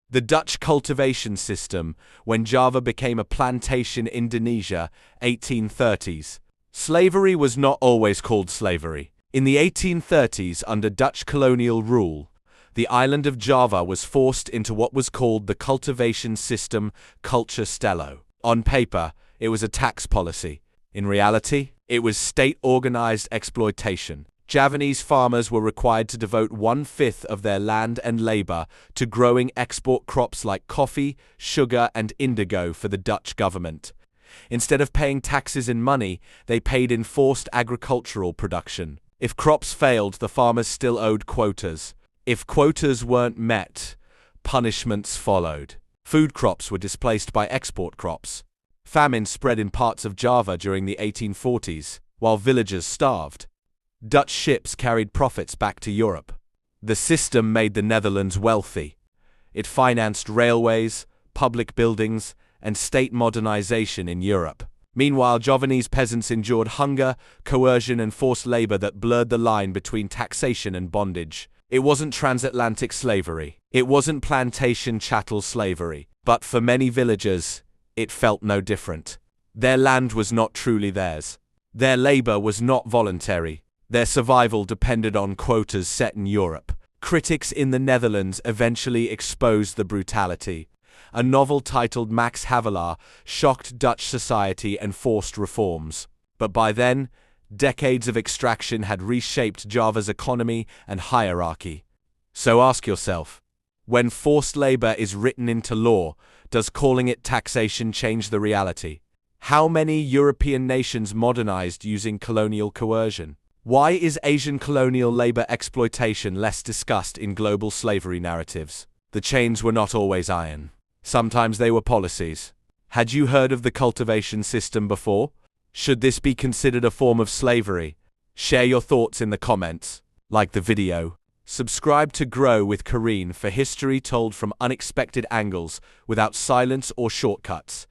The Dutch cultivation system, when Java became a plantation in Indonesia, 1830s. Slavery was not always called slavery. In the 1830s, under Dutch colonial rule, the island of Java was forced into what was called the cultivation system, culture stello. On paper, it was a tax policy. In reality, it was state-organized exploitation. Javanese farmers were required to devote 1/5 of their land and labor to growing export crops like coffee, sugar, and indigo for the Dutch government. Instead of paying taxes in money, they paid in forced agricultural production. If crops failed, the farmers still owed quotas. If quotas weren't met, punishments followed. Food crops were displaced by export crops. Famine spread in parts of Java during the 1840s, while villagers starved. Dutch ships carried profits back to Europe. The system made the Netherlands wealthy. It financed railways, public buildings, and state modernization in Europe. Meanwhile, Javanese peasants endured hunger, coercion, and forced labor that blurred the line between taxation and bondage. It wasn't transatlantic slavery. It wasn't plantation chattel slavery. But for many villagers, it felt no different. Their land was not truly theirs. Their labor was not voluntary. Their survival depended on quotas set in Europe. Critics in the Netherlands eventually exposed the brutality. A novel titled Max Havelaar shocked Dutch society and forced reforms. But by then, decades of extraction had reshaped Java's economy and hierarchy. So ask yourself, when forced labor is written into law, does calling it taxation change the reality? How many European nations modernized using colonial coercion? Why is Asian colonial labor exploitation less discussed in global slavery narratives? The chains were not always iron. Sometimes they were policies. Had you heard of the cultivation system before? Should this be considered a form of slavery? Share your thoughts in the comments. Like the video. Subscribe to Grow with Kareen for history told from unexpected angles without silence or shortcuts.